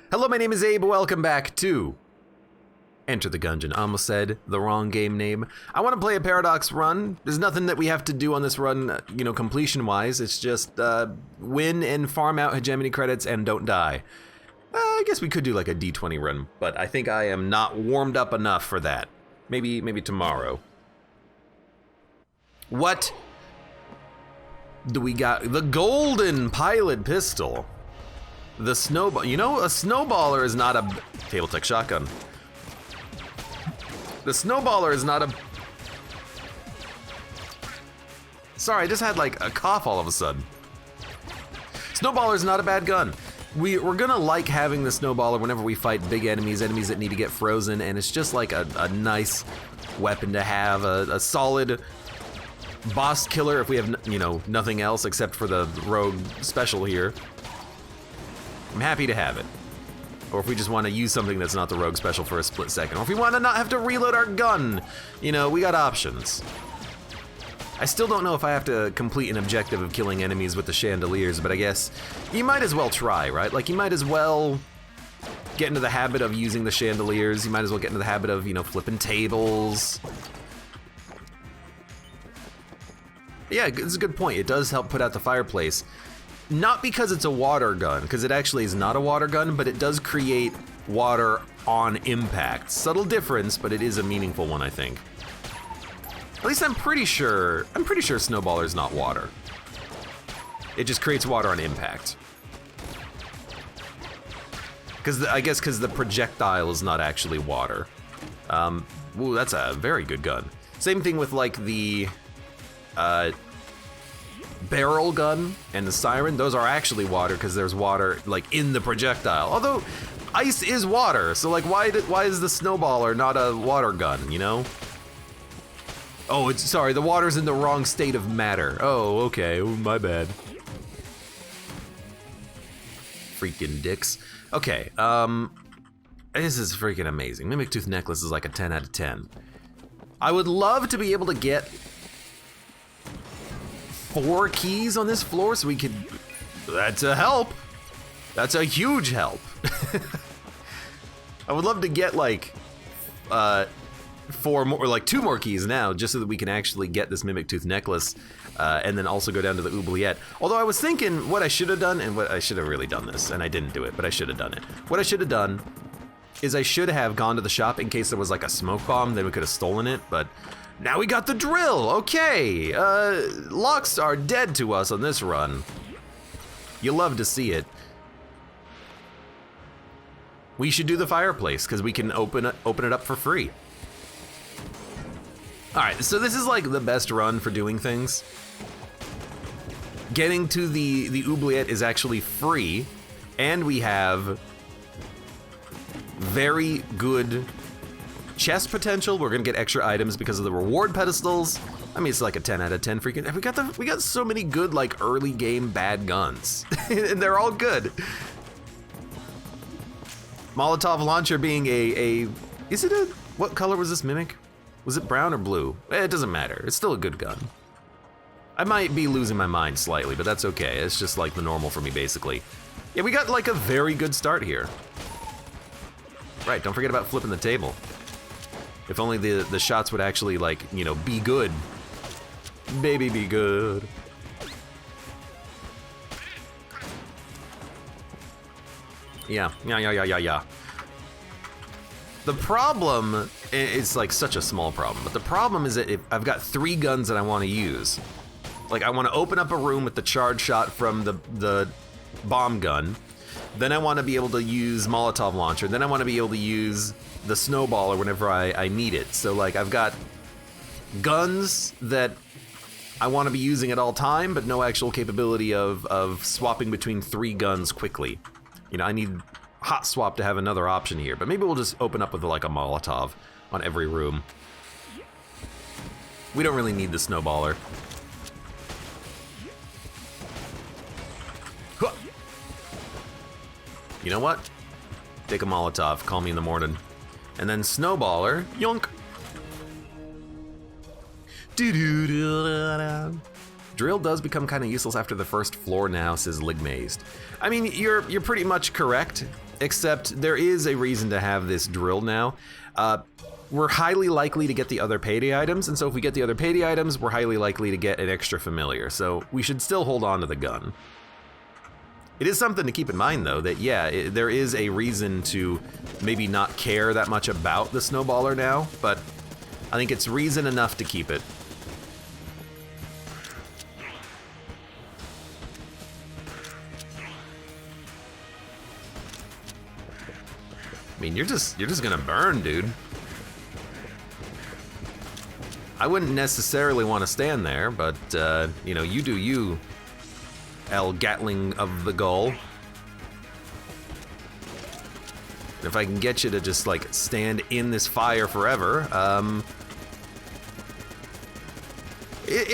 Hello, my name is Abe. Welcome back to Enter the Gungeon. I almost said the wrong game name. I want to play a Paradox run. There's nothing that we have to do on this run, completion-wise. It's just win and farm out hegemony credits and don't die. I guess we could do like a D20 run, but I think I am not warmed up enough for that. Maybe tomorrow. What do we got? The golden pilot pistol. The snowball. You know, a snowballer is not a table tech shotgun. The snowballer is not a. Sorry, I just had like a cough all of a sudden. Snowballer is not a bad gun. We're gonna like having the snowballer whenever we fight big enemies that need to get frozen, and it's just like a nice weapon to have, a solid boss killer if we have, nothing else except for the rogue special here. I'm happy to have it. Or if we just want to use something that's not the rogue special for a split second. Or if we want to not have to reload our gun. We got options. I still don't know if I have to complete an objective of killing enemies with the chandeliers, but I guess you might as well try, right? Like, you might as well get into the habit of using the chandeliers. You might as well get into the habit of, flipping tables. Yeah, it's a good point. It does help put out the fireplace. Not because it's a water gun, because it actually is not a water gun, but it does create water on impact. Subtle difference, but it is a meaningful one, I think. At least I'm pretty sure Snowballer is not water. It just creates water on impact. I guess because the projectile is not actually water. Ooh, that's a very good gun. Same thing with like the barrel gun and the siren. Those are actually water because there's water like in the projectile. Although ice is water, so like why is the snowballer not a water gun? Oh, sorry, the water's in the wrong state of matter. Oh, okay, my bad. Freaking dicks. Okay, this is freaking amazing. Mimic Tooth Necklace is like a 10 out of 10. I would love to be able to get 4 keys on this floor so we could. That's a help. That's a huge help. I would love to get like 4 more, or like 2 more keys now, just so that we can actually get this Mimic Tooth Necklace, and then also go down to the oubliette. Although I was thinking what I should have done, and what I should have really done this, and I didn't do it, but I should have done it. What I should have done is I should have gone to the shop in case there was like a smoke bomb, then we could have stolen it, but now we got the drill, okay. Locks are dead to us on this run. You love to see it. We should do the fireplace, because we can open it up for free. All right, so this is like the best run for doing things. Getting to the oubliette is actually free, and we have very good chest potential. We're gonna get extra items because of the reward pedestals. I mean, it's like a 10 out of 10 freaking. We got so many good like early game bad guns, and they're all good. Molotov launcher being is it a, what color was this mimic? Was it brown or blue? It doesn't matter. It's still a good gun. I might be losing my mind slightly, but that's okay. It's just like the normal for me, basically. Yeah, we got like a very good start here. Right, don't forget about flipping the table. If only the shots would actually like, be good. Baby, be good. Yeah. The problem, it's like such a small problem, but the problem is that if I've got 3 guns that I want to use. Like I want to open up a room with the charge shot from the bomb gun. Then I want to be able to use Molotov launcher. Then I want to be able to use the snowballer whenever I need it. So like I've got guns that I want to be using at all time, but no actual capability of swapping between 3 guns quickly. I need hot swap to have another option here, but maybe we'll just open up with like a Molotov on every room. We don't really need the snowballer. You know what? Take a Molotov, call me in the morning. And then snowballer, yonk. Drill does become kind of useless after the first floor now, says Ligmazed. I mean, you're pretty much correct. except there is a reason to have this drill now. We're highly likely to get the other payday items, and so if we get the other payday items, we're highly likely to get an extra familiar, so we should still hold on to the gun. It is something to keep in mind, though, that yeah, there is a reason to maybe not care that much about the snowballer now, but I think it's reason enough to keep it. I mean, you're just gonna burn, dude. I wouldn't necessarily want to stand there, but you know, you do you, El Gatling of the Gull. If I can get you to just like stand in this fire forever, I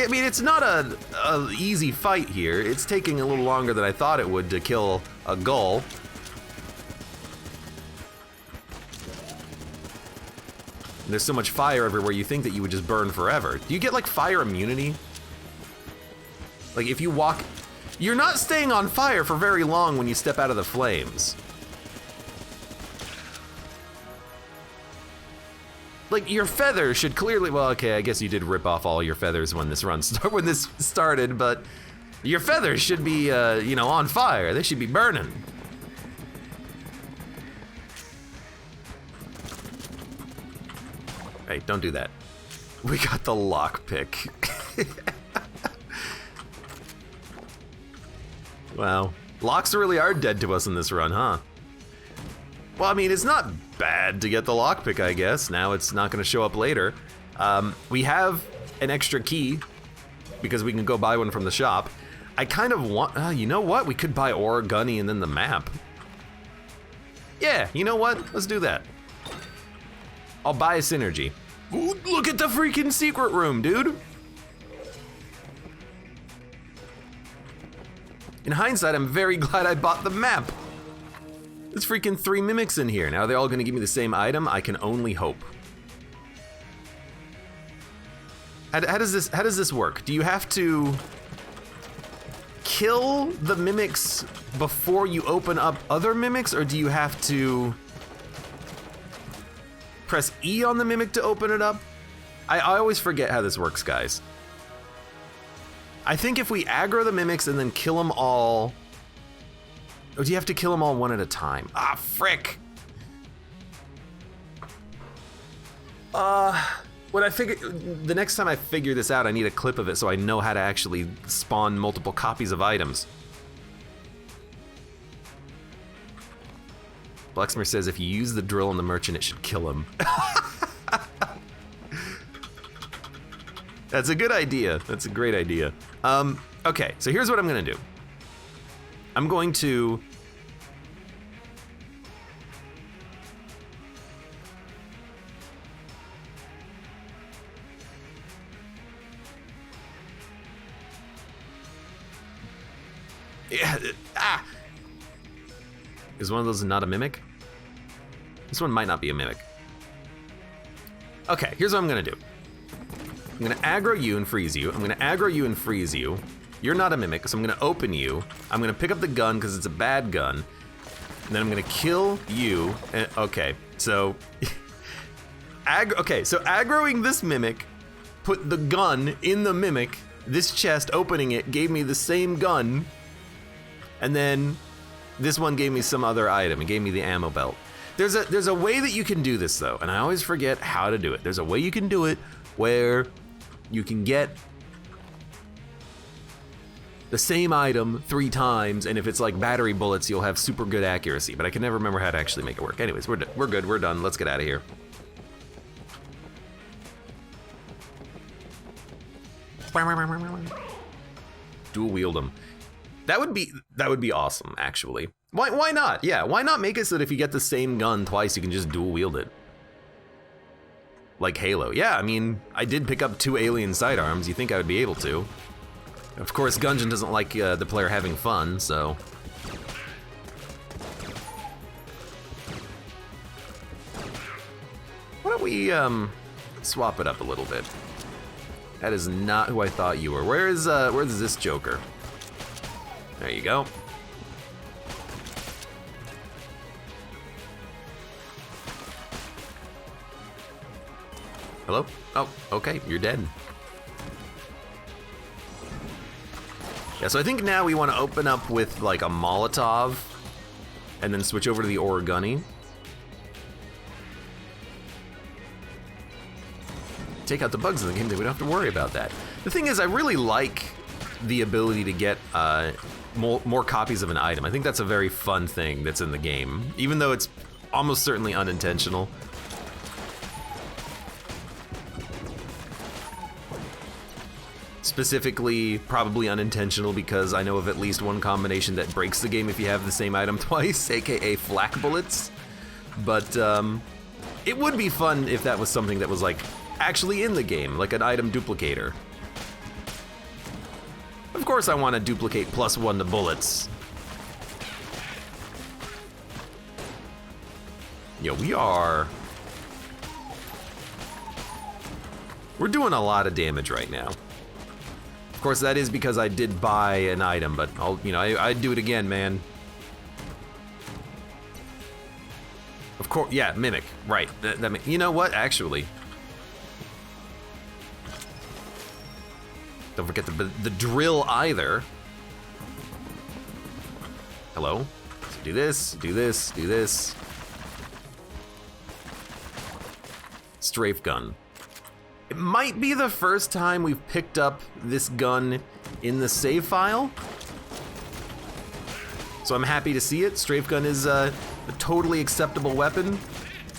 mean, it's not a easy fight here. It's taking a little longer than I thought it would to kill a gull. And there's so much fire everywhere, you think that you would just burn forever. Do you get like fire immunity? Like if you walk, you're not staying on fire for very long when you step out of the flames. Like your feathers should clearly, well, okay, I guess you did rip off all your feathers when this started, but your feathers should be, you know, on fire. They should be burning. Hey, don't do that. We got the lockpick. Wow. Locks really are dead to us in this run, huh? Well, I mean, it's not bad to get the lockpick, I guess. Now it's not gonna show up later. We have an extra key because we can go buy one from the shop. I kind of want, you know what? We could buy Aura Gunny and then the map. Yeah, you know what? Let's do that. I'll buy a synergy. Ooh, look at the freaking secret room, dude. In hindsight, I'm very glad I bought the map. There's freaking 3 mimics in here. Now are they all gonna give me the same item? I can only hope. How does this work? Do you have to kill the mimics before you open up other mimics, or do you have to press E on the mimic to open it up? I always forget how this works, guys. I think if we aggro the mimics and then kill them all, or do you have to kill them all one at a time? Ah, frick. When I figure, the next time I figure this out, I need a clip of it so I know how to actually spawn multiple copies of items. Blacksmith says if you use the drill on the merchant, it should kill him. That's a good idea. That's a great idea. Okay, so here's what I'm gonna do. I'm going to Is one of those not a mimic? This one might not be a mimic. Okay, here's what I'm gonna do. I'm gonna aggro you and freeze you. I'm gonna aggro you and freeze you. You're not a mimic, so I'm gonna open you. I'm gonna pick up the gun because it's a bad gun. And then I'm gonna kill you. And, okay, so so aggroing this mimic, put the gun in the mimic. This chest, opening it, gave me the same gun. And then this one gave me some other item. It gave me the ammo belt. There's a way that you can do this though, and I always forget how to do it. There's a way you can do it where you can get the same item 3 times, and if it's like battery bullets, you'll have super good accuracy, but I can never remember how to actually make it work. Anyways, we're good, we're done. Let's get out of here. Dual wield them. That would be awesome, actually. Why not? Yeah, why not make it so that if you get the same gun twice, you can just dual wield it? Like Halo. Yeah, I mean, I did pick up 2 alien sidearms. You think I would be able to. Of course, Gungeon doesn't like the player having fun, so. Why don't we swap it up a little bit? That is not who I thought you were. Where's this Joker? There you go. Hello? Oh, okay, you're dead. Yeah, so I think now we want to open up with like a Molotov and then switch over to the Origami. Take out the bugs in the game, then we don't have to worry about that. The thing is, I really like the ability to get more copies of an item. I think that's a very fun thing that's in the game, even though it's almost certainly unintentional. Specifically, probably unintentional, because I know of at least one combination that breaks the game if you have the same item twice, aka flak bullets. But it would be fun if that was something that was like actually in the game, like an item duplicator. Of course I want to duplicate +1 to bullets. Yo, we're doing a lot of damage right now. Of course, that is because I did buy an item, but I'd do it again, man. Of course, yeah, mimic, right. You know what, actually. Don't forget the drill either. Hello? So do this, do this, do this. Strafe gun. It might be the first time we've picked up this gun in the save file. So I'm happy to see it. Strafe gun is a totally acceptable weapon.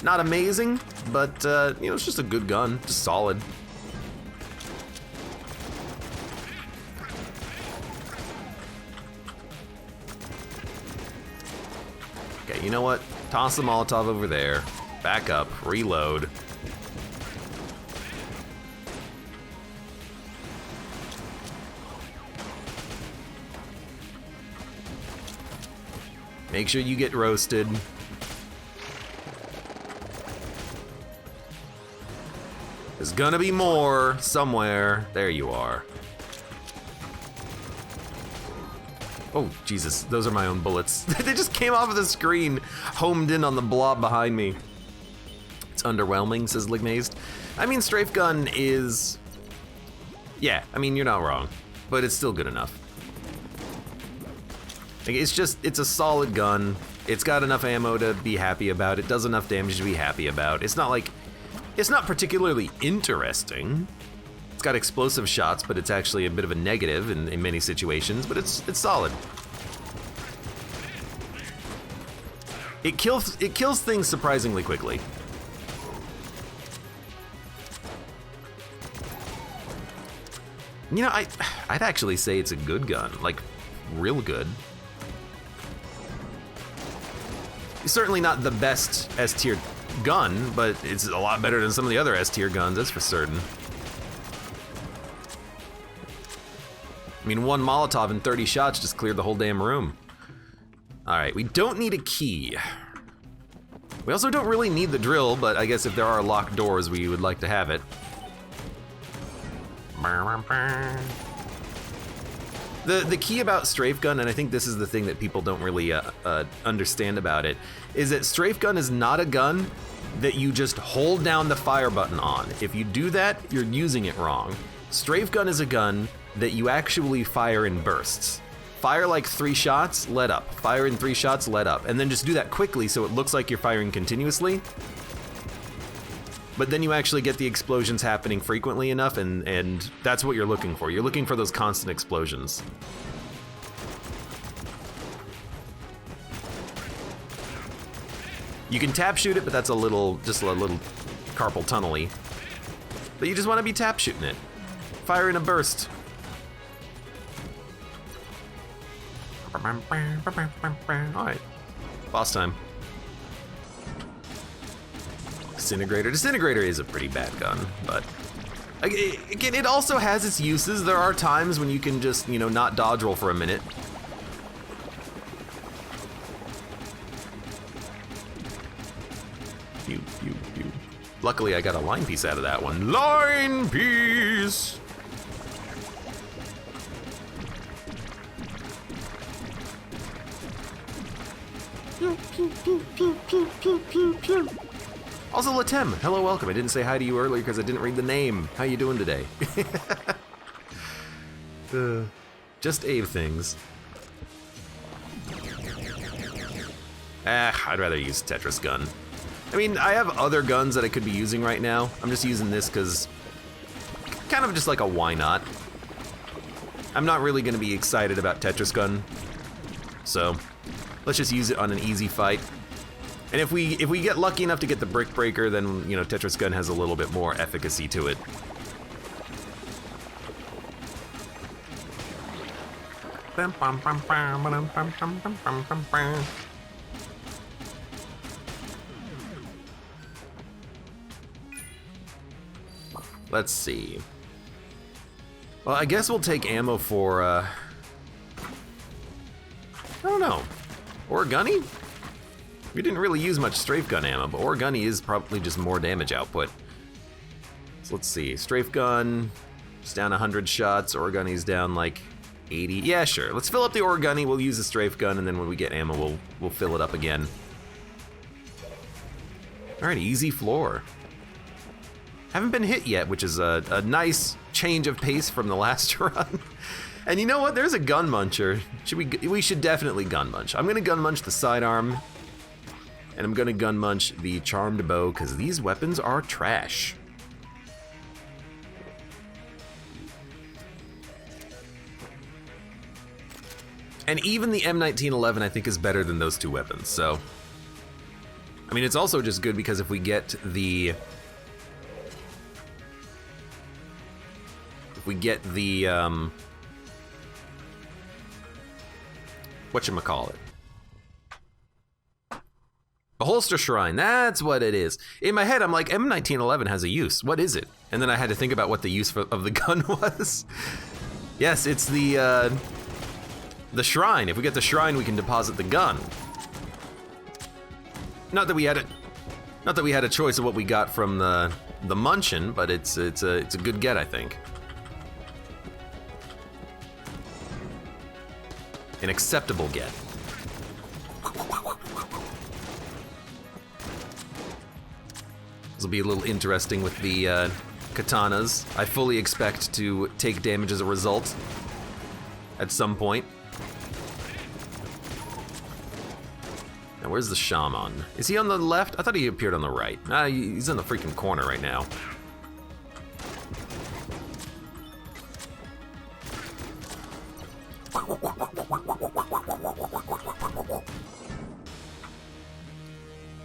Not amazing, but it's just a good gun, just solid. Okay, you know what? Toss the Molotov over there. Back up, reload. Make sure you get roasted. There's gonna be more somewhere. There you are. Oh, Jesus, those are my own bullets. They just came off of the screen, homed in on the blob behind me. It's underwhelming, says Lignazed. I mean, strafe gun is... Yeah, I mean, you're not wrong, but it's still good enough. Like, it's a solid gun. It's got enough ammo to be happy about. It does enough damage to be happy about. It's not particularly interesting. It's got explosive shots, but it's actually a bit of a negative in many situations, but it's solid. It kills things surprisingly quickly. You know, I'd actually say it's a good gun, like real good. It's certainly not the best S-tier gun, but it's a lot better than some of the other S-tier guns, that's for certain. I mean, one Molotov and 30 shots just cleared the whole damn room. All right, we don't need a key. We also don't really need the drill, but I guess if there are locked doors, we would like to have it. The key about strafe gun, and I think this is the thing that people don't really understand about it, is that strafe gun is not a gun that you just hold down the fire button on. If you do that, you're using it wrong. Strafe gun is a gun that you actually fire in bursts. Fire like 3 shots, let up. Fire in 3 shots, let up. And then just do that quickly so it looks like you're firing continuously. But then you actually get the explosions happening frequently enough, and that's what you're looking for. You're looking for those constant explosions. You can tap shoot it, but that's just a little carpal tunnel-y. But you just want to be tap shooting it. Fire in a burst. Alright, boss time. Disintegrator. Disintegrator is a pretty bad gun, but again, it also has its uses. There are times when you can just, not dodge roll for a minute. Pew, pew, pew. Luckily, I got a line piece out of that one. Line piece! Pew, pew, pew, pew, pew, pew, pew, pew. Also, Latem, hello, welcome. I didn't say hi to you earlier because I didn't read the name. How you doing today? Just Abe things. I'd rather use Tetris gun. I mean, I have other guns that I could be using right now. I'm just using this because kind of just like a why not. I'm not really going to be excited about Tetris gun, so let's just use it on an easy fight. And if we get lucky enough to get the Brick Breaker, then, you know, Tetris gun has a little bit more efficacy to it. Let's see. Well, I guess we'll take ammo for, I don't know, Origami? We didn't really use much strafe gun ammo, but Origami is probably just more damage output. So let's see, strafe gun, it's down 100 shots, Origani's down like 80. Yeah, sure, let's fill up the Origami, we'll use the strafe gun, and then when we get ammo, we'll fill it up again. All right, easy floor. Haven't been hit yet, which is a nice change of pace from the last run. And you know what? There's a gun muncher. We should definitely gun munch. I'm gonna gun munch the sidearm, and I'm gonna gun munch the charmed bow because these weapons are trash. And even the M1911 I think is better than those two weapons. So, I mean, it's also just good because if we get the whatchamacallit? A holster shrine, that's what it is. In my head, I'm like, M1911 has a use. What is it? And then I had to think about what the use of the gun was. Yes, it's the shrine. If we get the shrine, we can deposit the gun. Not that we had a choice of what we got from the munchin, but it's a good get, I think. An acceptable get. This will be a little interesting with the katanas. I fully expect to take damage as a result at some point. Now, where's the shaman? Is he on the left? I thought he appeared on the right. He's in the freaking corner right now.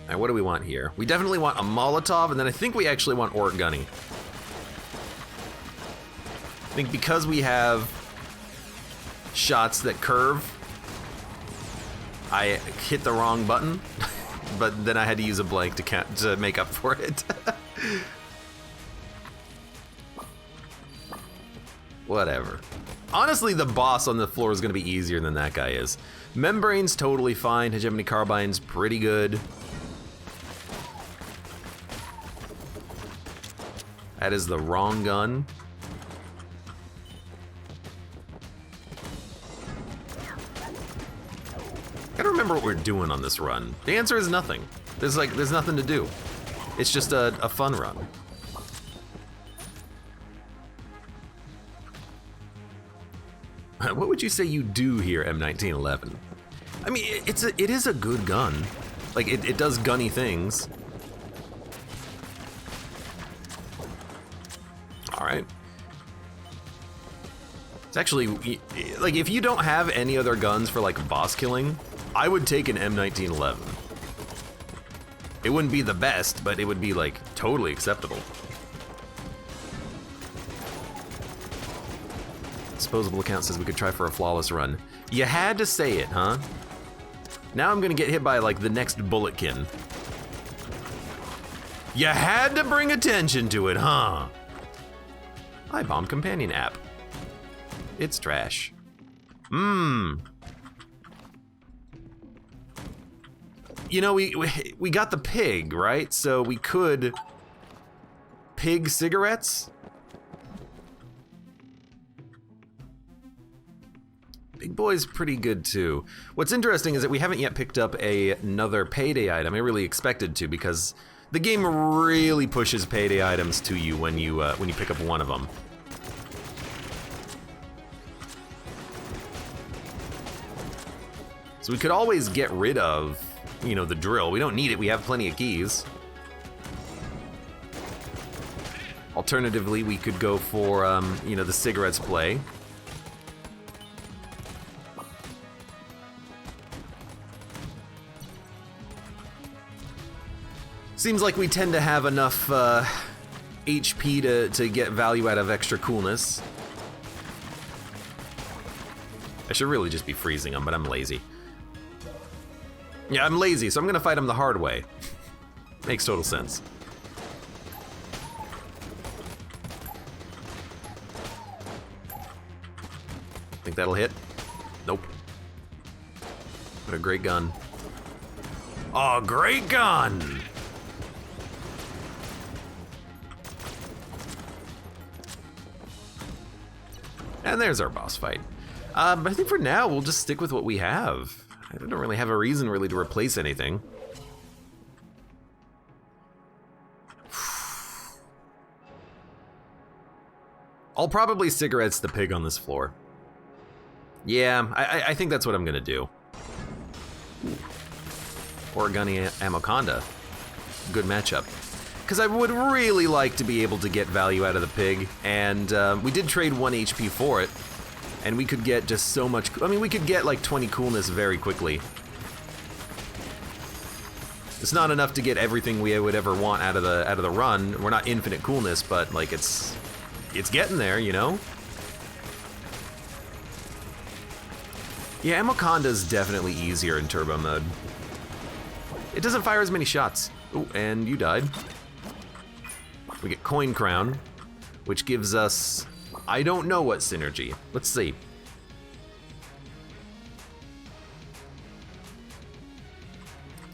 Now, what do we want here? We definitely want a Molotov, and then I think we actually want Origami. I think because we have shots that curve, I hit the wrong button, but then I had to use a blank to make up for it. Whatever. Honestly, the boss on the floor is gonna be easier than that guy is. Membrane's totally fine. Hegemony Carbine's pretty good. That is the wrong gun. Gotta remember what we're doing on this run. The answer is nothing. There's nothing to do. It's just a fun run. What would you say you do here, M1911? I mean, it is a good gun. Like, it does gunny things. All right. It's actually, like, if you don't have any other guns for, like, boss killing, I would take an M1911. It wouldn't be the best, but it would be, like, totally acceptable. Disposable account says we could try for a flawless run. You had to say it, huh? Now I'm gonna get hit by, like, the next bulletkin. You had to bring attention to it, huh? Hi, Bomb Companion app. It's trash. You know, we got the pig, right? So we could pig cigarettes? Big Boy's pretty good too. What's interesting is that we haven't yet picked up another payday item. I really expected to because The game really pushes payday items to you when you pick up one of them. So we could always get rid of, you know, the drill. We don't need it, we have plenty of keys. Alternatively, we could go for, you know, the cigarettes play. Seems like we tend to have enough HP to get value out of extra coolness. I should really just be freezing them, but I'm lazy. Yeah, I'm lazy, so I'm gonna fight him the hard way. Makes total sense. Think that'll hit? Nope. What a great gun. Oh, great gun! And there's our boss fight. But I think for now, we'll just stick with what we have. I don't really have a reason really to replace anything. I'll probably cigarettes the pig on this floor. Yeah, I think that's what I'm gonna do. Origami Amoconda. Good matchup. Because I would really like to be able to get value out of the pig, and we did trade 1 HP for it, and we could get just so much, I mean, we could get like 20 coolness very quickly. It's not enough to get everything we would ever want out of the run. We're not infinite coolness, but like it's getting there, you know? Yeah, Amoconda's definitely easier in turbo mode. It doesn't fire as many shots. Oh, and you died. We get Coin Crown, which gives us, I don't know what synergy. Let's see.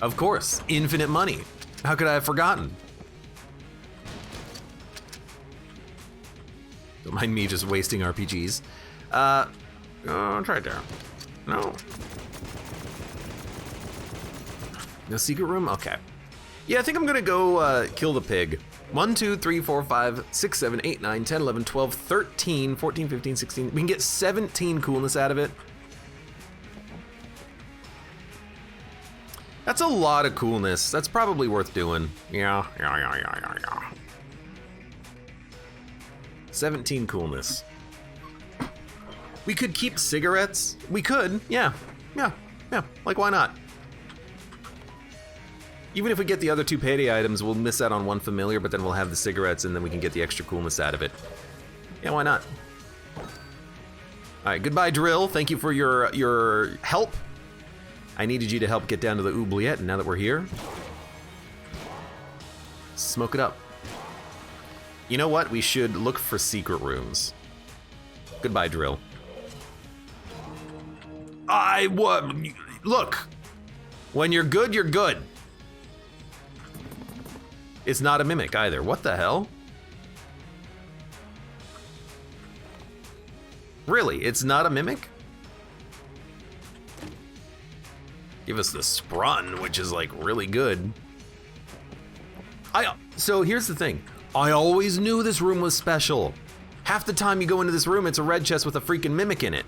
Of course, infinite money. How could I have forgotten? Don't mind me just wasting RPGs. Oh, try it there. No. No secret room? Okay. Yeah, I think I'm gonna go kill the pig. 1, 2, 3, 4, 5, 6, 7, 8, 9, 10, 11, 12, 13, 14, 15, 16. We can get 17 coolness out of it. That's a lot of coolness. That's probably worth doing. Yeah. 17 coolness. We could keep cigarettes. We could, yeah. Like, why not? Even if we get the other 2 payday items, we'll miss out on 1 familiar, but then we'll have the cigarettes and then we can get the extra coolness out of it. Yeah, why not? All right, goodbye, Drill. Thank you for your help. I needed you to help get down to the oubliette, and now that we're here, smoke it up. You know what? We should look for secret rooms. Goodbye, Drill. Look, when you're good, you're good. It's not a mimic either. What the hell? Really, it's not a mimic? Give us the Sprun, which is like really good. So here's the thing. I always knew this room was special. Half the time you go into this room, it's a red chest with a freaking mimic in it.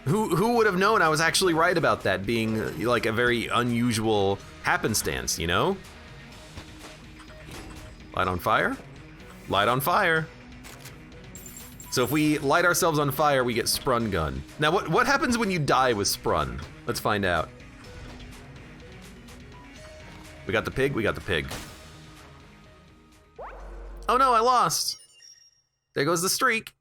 Who would have known I was actually right about that being like a very unusual happenstance, you know? Light on fire? Light on fire. So if we light ourselves on fire, we get Sprun Gun. Now what happens when you die with Sprun? Let's find out. We got the pig, we got the pig. Oh no, I lost. There goes the streak.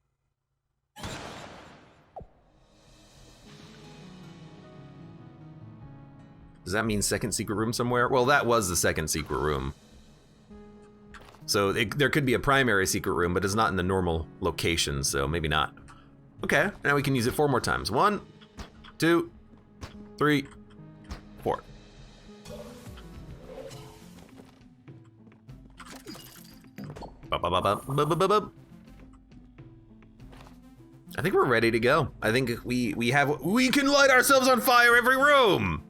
Does that mean second secret room somewhere? Well, that was the second secret room. So there could be a primary secret room, but it's not in the normal location, so maybe not. Okay, now we can use it 4 more times. 1, 2, 3, 4. I think we're ready to go. I think we can light ourselves on fire every room.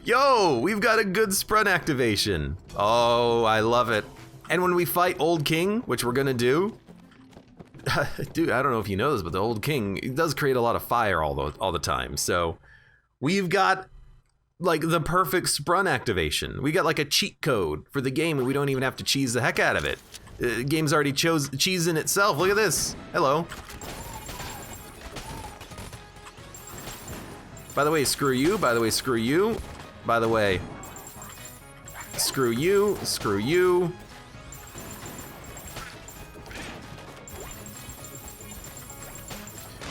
Yo, we've got a good sprun activation. Oh, I love it. And when we fight Old King, which we're gonna do, dude, I don't know if you know this, but the Old King, it does create a lot of fire all the time. So we've got like the perfect sprun activation. We got like a cheat code for the game, and we don't even have to cheese the heck out of it. The game's already cheesing itself. Look at this. Hello. By the way, screw you. By the way, screw you. By the way, screw you. Screw you.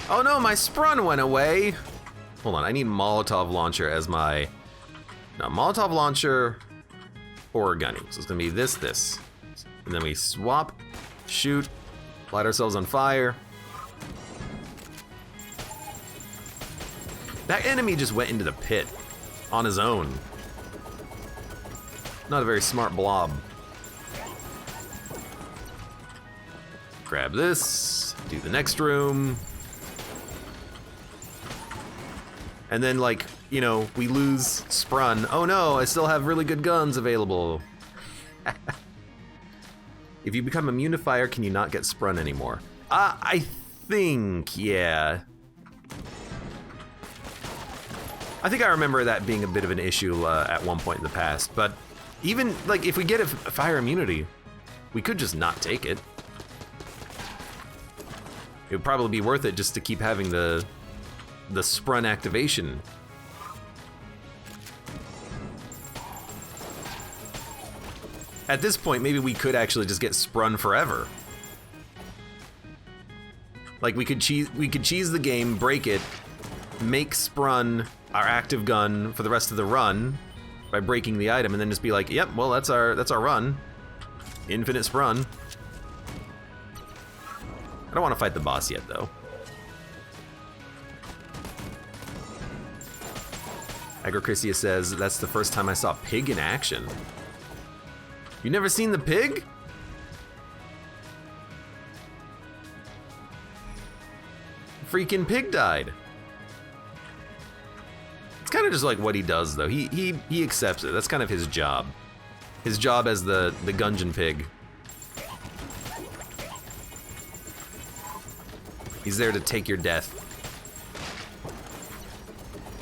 Oh no, my sprun went away. Hold on, I need Molotov launcher as my... No, Molotov launcher or gunning. So it's gonna be this. And then we swap, shoot, light ourselves on fire. That enemy just went into the pit on his own. Not a very smart blob. Grab this, do the next room. And then, like, you know, we lose sprun. Oh no, I still have really good guns available. If you become immune to fire, can you not get sprun anymore? I think, yeah. I think I remember that being a bit of an issue at one point in the past, but even, like, if we get a fire immunity, we could just not take it. It would probably be worth it just to keep having the sprun activation. At this point, maybe we could actually just get sprun forever. Like we could cheese the game, break it, make sprun our active gun for the rest of the run by breaking the item, and then just be like, yep, well that's our run. Infinite sprun. I don't want to fight the boss yet though. Agrocrisia says, that's the first time I saw pig in action. You never seen the pig? Freaking pig died. It's kind of just like what he does though. He accepts it. That's kind of his job. His job as the Gungeon pig. He's there to take your death.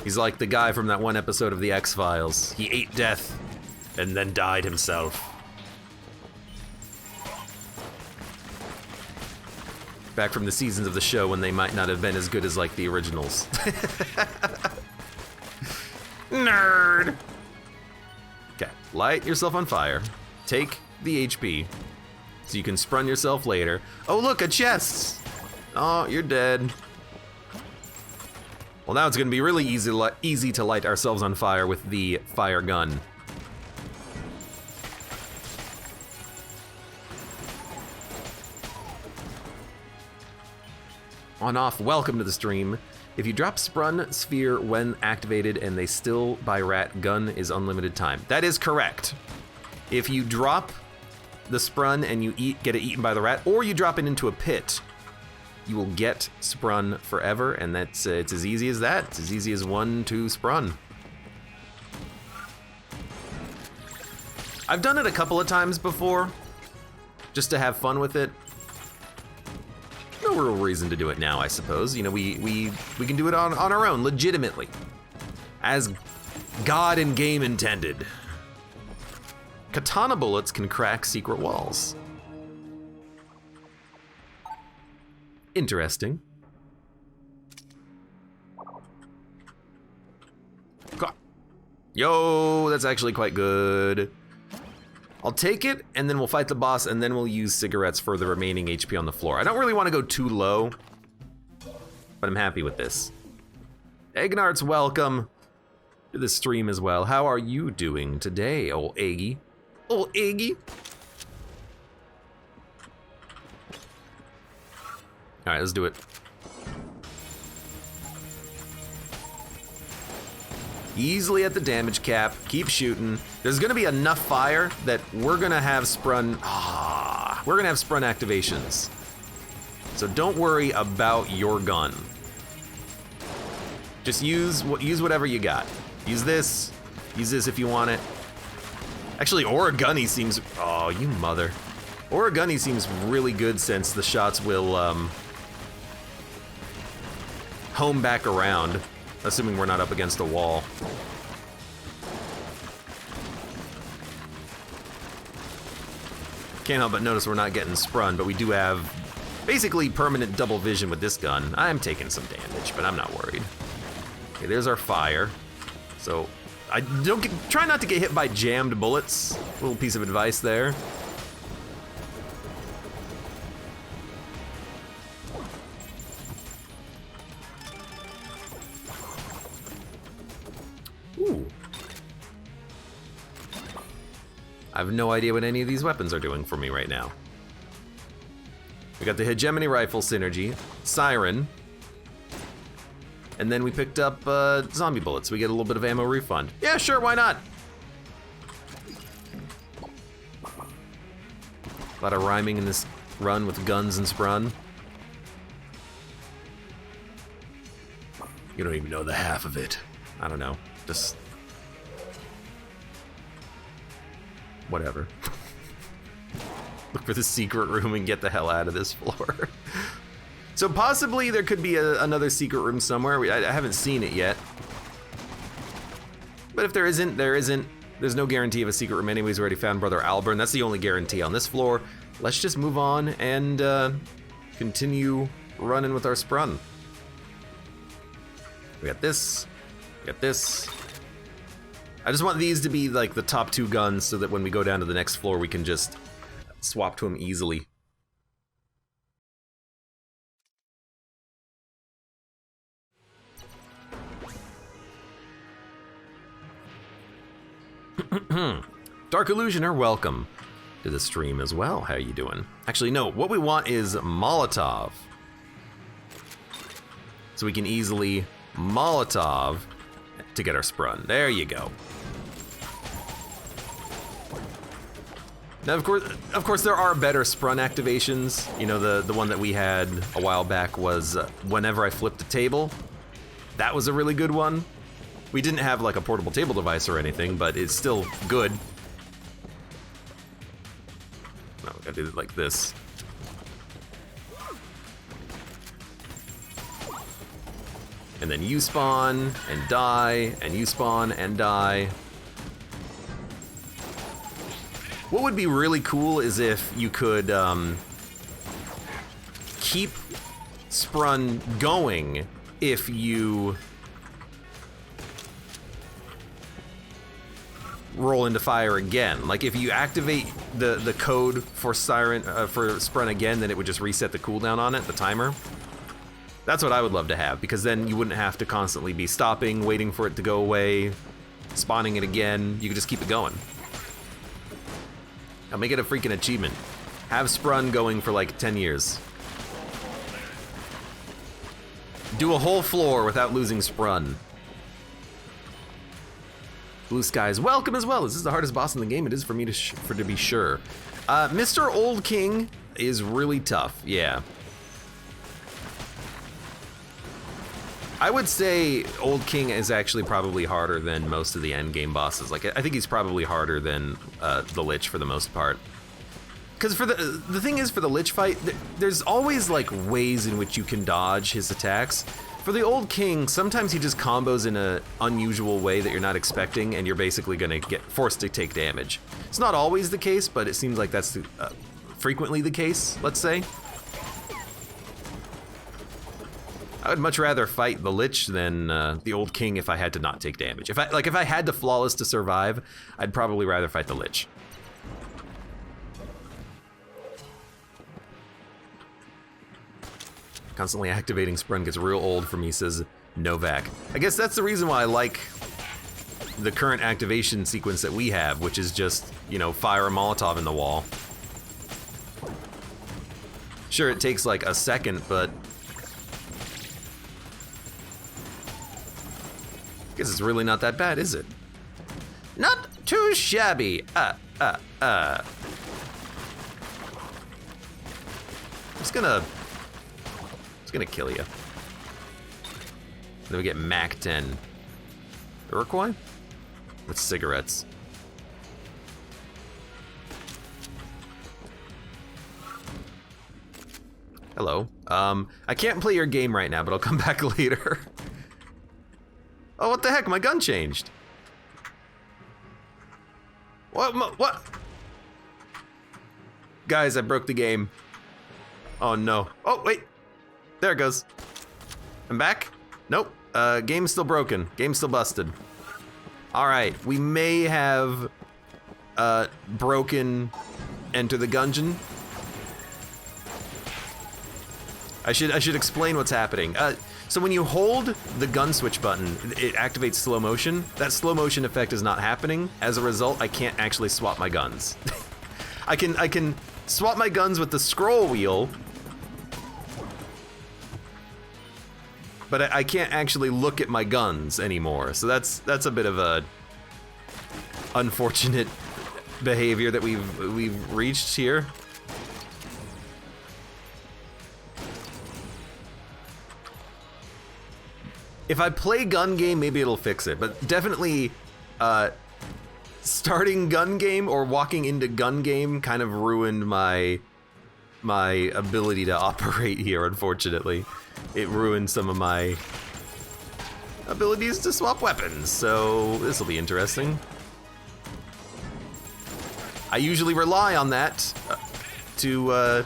He's like the guy from that one episode of the X-Files. He ate death and then died himself. Back from the seasons of the show when they might not have been as good as like the originals. Nerd! Okay, light yourself on fire. Take the HP so you can sprun yourself later. Oh look, a chest! Oh, you're dead. Well, now it's gonna be really easy to light ourselves on fire with the fire gun. On off, welcome to the stream. If you drop Sprun Sphere when activated and they still buy rat, gun is unlimited time. That is correct. If you drop the Sprun and you get it eaten by the rat, or you drop it into a pit, you will get Sprun forever, and that's it's as easy as that. It's as easy as 1-2 Sprun. I've done it a couple of times before, just to have fun with it. No real reason to do it now, I suppose. You know, we can do it on our own, legitimately. As God and game intended. Katana bullets can crack secret walls. Interesting. Yo, that's actually quite good. I'll take it, and then we'll fight the boss, and then we'll use cigarettes for the remaining HP on the floor. I don't really want to go too low, but I'm happy with this. Egnart's welcome to the stream as well. How are you doing today, old Eggy? Old Eggy? All right, let's do it. Easily at the damage cap, keep shooting. There's gonna be enough fire that we're gonna have sprun, we're gonna have sprun activations. So don't worry about your gun. Just use whatever you got. Use this if you want it. Actually, Origami seems, oh, you mother. Origami seems really good since the shots will home back around, assuming we're not up against a wall. Can't help but notice we're not getting sprung, but we do have basically permanent double vision with this gun. I'm taking some damage, but I'm not worried. Okay, there's our fire. So I try not to get hit by jammed bullets. Little piece of advice there. Ooh. I have no idea what any of these weapons are doing for me right now. We got the hegemony rifle synergy, siren, and then we picked up zombie bullets. We get a little bit of ammo refund. Yeah, sure, why not? A lot of rhyming in this run with guns and sprun. You don't even know the half of it. I don't know, just whatever. Look for the secret room and get the hell out of this floor. So possibly there could be another secret room somewhere. I haven't seen it yet. But if there isn't, there isn't. There's no guarantee of a secret room anyways. We already found Brother Alburn. That's the only guarantee on this floor. Let's just move on and continue running with our sprun. We got this. We got this. I just want these to be like the top two guns so that when we go down to the next floor, we can just swap to them easily. Dark Illusioner, welcome to the stream as well. How you doing? Actually, no, what we want is Molotov. So we can easily Molotov to get our sprun. There you go. Now, of course, there are better sprun activations. You know, the one that we had a while back was whenever I flipped a table. That was a really good one. We didn't have like a portable table device or anything, but it's still good. No, we gotta do it like this. And then you spawn and die, and you spawn and die. What would be really cool is if you could keep sprun going if you roll into fire again. Like if you activate the code for siren for sprun again, then it would just reset the cooldown on it, the timer. That's what I would love to have, because then you wouldn't have to constantly be stopping, waiting for it to go away, spawning it again. You could just keep it going. I'll make it a freaking achievement. Have sprun going for like 10 years. Do a whole floor without losing sprun. Blue Skies, welcome as well. This is the hardest boss in the game. It is for me to be sure. Mr. Old King is really tough, yeah. I would say Old King is actually probably harder than most of the end game bosses. Like, I think he's probably harder than the Lich for the most part. Because for the thing is, for the Lich fight, there's always like ways in which you can dodge his attacks. For the Old King, sometimes he just combos in an unusual way that you're not expecting, and you're basically gonna get forced to take damage. It's not always the case, but it seems like that's frequently the case, let's say. I would much rather fight the Lich than the Old King if I had to not take damage. If I had to flawless to survive, I'd probably rather fight the Lich. Constantly activating sprun gets real old for me, says Novak. I guess that's the reason why I like the current activation sequence that we have, which is just, you know, fire a Molotov in the wall. Sure, it takes like a second, but I guess it's really not that bad, is it? Not too shabby. I'm just gonna It's gonna kill you. Then we get Mac 10. Iroquois? With cigarettes. Hello. I can't play your game right now, but I'll come back later. Oh, what the heck? My gun changed. What? Guys, I broke the game. Oh no. Oh, wait. There it goes. I'm back? Nope. Game's still broken. Game's still busted. Alright, we may have broken Enter the Gungeon. I should explain what's happening. So when you hold the gun switch button, it activates slow motion. That slow motion effect is not happening. As a result, I can't actually swap my guns. I can swap my guns with the scroll wheel, but I can't actually look at my guns anymore. So that's a bit of a unfortunate behavior that we've reached here. If I play gun game, maybe it'll fix it, but definitely starting gun game or walking into gun game kind of ruined my ability to operate here, unfortunately. It ruined some of my abilities to swap weapons, so this will be interesting. I usually rely on that to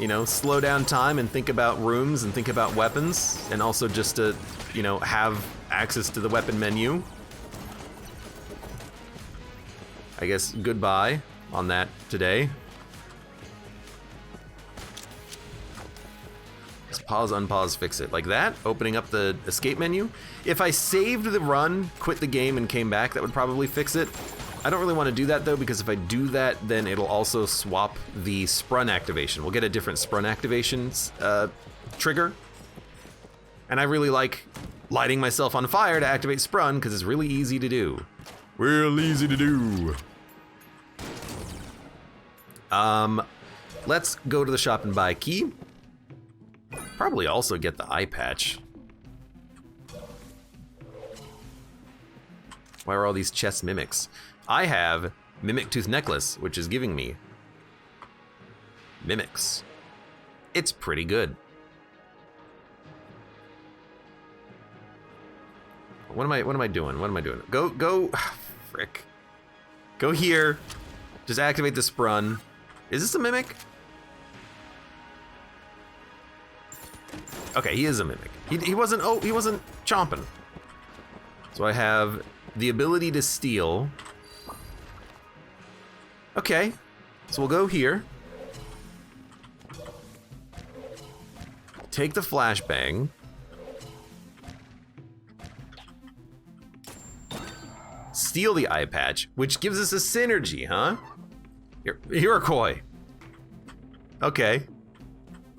you know, slow down time and think about rooms and think about weapons, and also just to, you know, have access to the weapon menu. I guess goodbye on that today. Just pause, unpause, fix it. Like that, opening up the escape menu. If I saved the run, quit the game, and came back, that would probably fix it. I don't really want to do that though, because if I do that, then it'll also swap the sprun activation. We'll get a different sprun activation trigger. And I really like lighting myself on fire to activate sprun, because it's really easy to do. Real easy to do. Let's go to the shop and buy a key. Probably also get the eye patch. Why are all these chest mimics? I have Mimic Tooth Necklace, which is giving me mimics. It's pretty good. What am I doing? What am I doing? Go, frick. Go here. Just activate the sprun. Is this a mimic? Okay, he is a mimic. He wasn't chomping. So I have the ability to steal. Okay, so we'll go here. Take the flashbang. Steal the eye patch, which gives us a synergy, huh? Iroquois. Okay,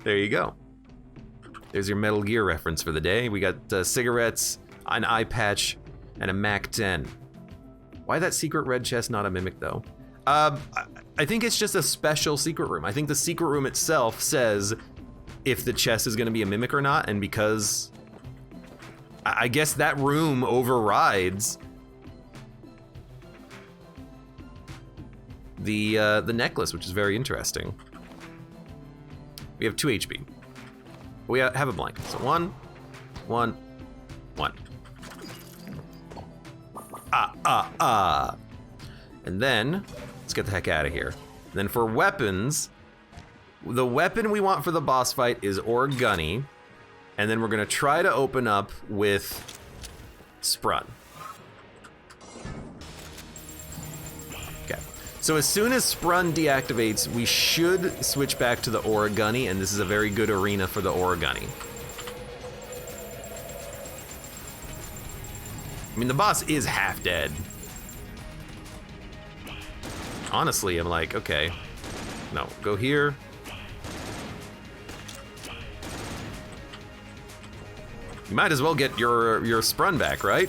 there you go. There's your Metal Gear reference for the day. We got cigarettes, an eye patch, and a Mac 10. Why that secret red chest not a mimic though? I think it's just a special secret room. I think the secret room itself says if the chest is gonna be a mimic or not, and because I guess that room overrides the necklace, which is very interesting. We have 2 HP. We have a blank. So 1, 1, 1. And then let's get the heck out of here. And then for weapons, the weapon we want for the boss fight is Gunny, and then we're gonna try to open up with Sprun. Okay, so as soon as Sprun deactivates, we should switch back to the Gunny, and this is a very good arena for the Gunny. I mean, the boss is half dead. Honestly, I'm like, okay, no, go here. You might as well get your sprun back, right?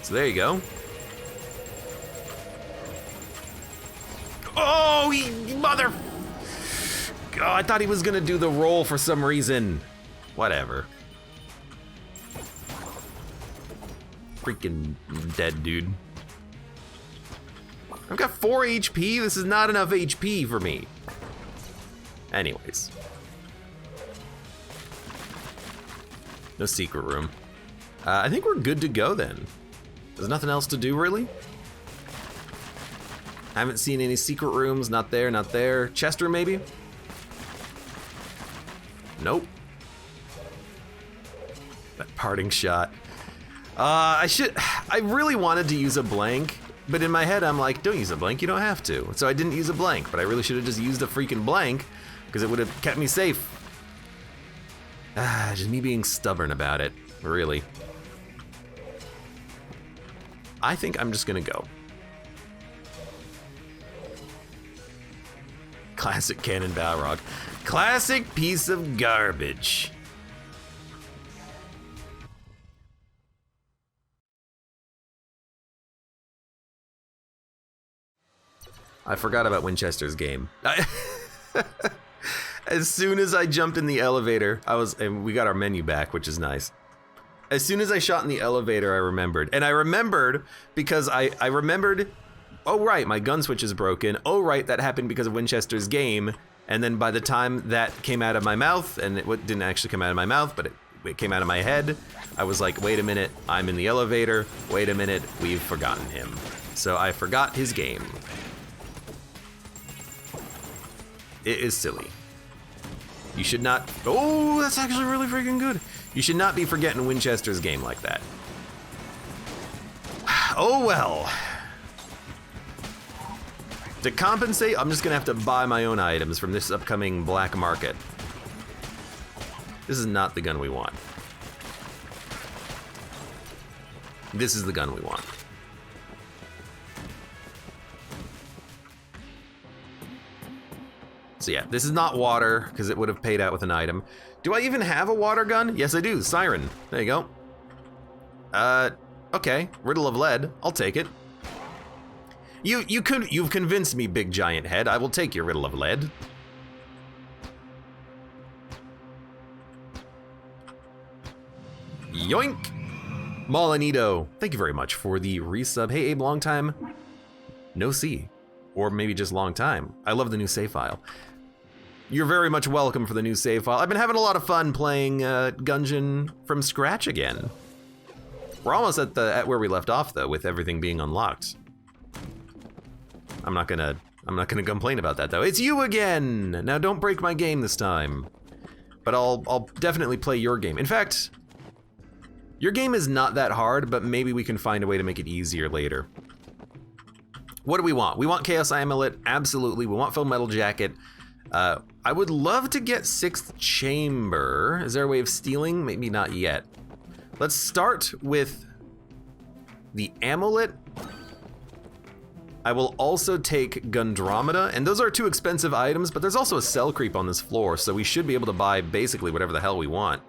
So there you go. Oh, mother! Oh, I thought he was gonna do the roll for some reason. Whatever. Freaking dead, dude. I've got 4 HP. This is not enough HP for me. Anyways. No secret room. I think we're good to go then. There's nothing else to do, really? I haven't seen any secret rooms. Not there, not there. Chest room, maybe? Nope. That parting shot. I really wanted to use a blank, but in my head I'm like, don't use a blank, you don't have to. So I didn't use a blank, but I really should have just used a freaking blank because it would have kept me safe. Just me being stubborn about it, really. I think I'm just gonna go. Classic cannon Balrog. Classic piece of garbage. I forgot about Winchester's game. As soon as I jumped in the elevator, and we got our menu back, which is nice. As soon as I shot in the elevator, I remembered. And I remembered because I remembered, oh right, my gun switch is broken. Oh right, that happened because of Winchester's game. And then by the time that came out of my mouth, and it didn't actually come out of my mouth, but it came out of my head, I was like, wait a minute, I'm in the elevator. Wait a minute, we've forgotten him. So I forgot his game. It is silly. You should not, oh, that's actually really freaking good. You should not be forgetting Winchester's game like that. Oh well. To compensate, I'm just gonna have to buy my own items from this upcoming black market. This is not the gun we want. This is the gun we want. So yeah, this is not water, because it would have paid out with an item. Do I even have a water gun? Yes, I do. Siren. There you go. Okay. Riddle of lead. I'll take it. You've convinced me, big giant head. I will take your riddle of lead. Yoink! Molinito, thank you very much for the resub. Hey Abe, long time no see. Or maybe just long time. I love the new save file. You're very much welcome for the new save file. I've been having a lot of fun playing Gungeon from scratch again. We're almost at where we left off though, with everything being unlocked. I'm not gonna complain about that though. It's you again! Now don't break my game this time. But I'll definitely play your game. In fact, your game is not that hard, but maybe we can find a way to make it easier later. What do we want? We want Chaos Amulet, absolutely. We want Full Metal Jacket. I would love to get 6th Chamber. Is there a way of stealing? Maybe not yet. Let's start with the Amulet. I will also take Gundromeda, and those are 2 expensive items, but there's also a cell creep on this floor, so we should be able to buy basically whatever the hell we want.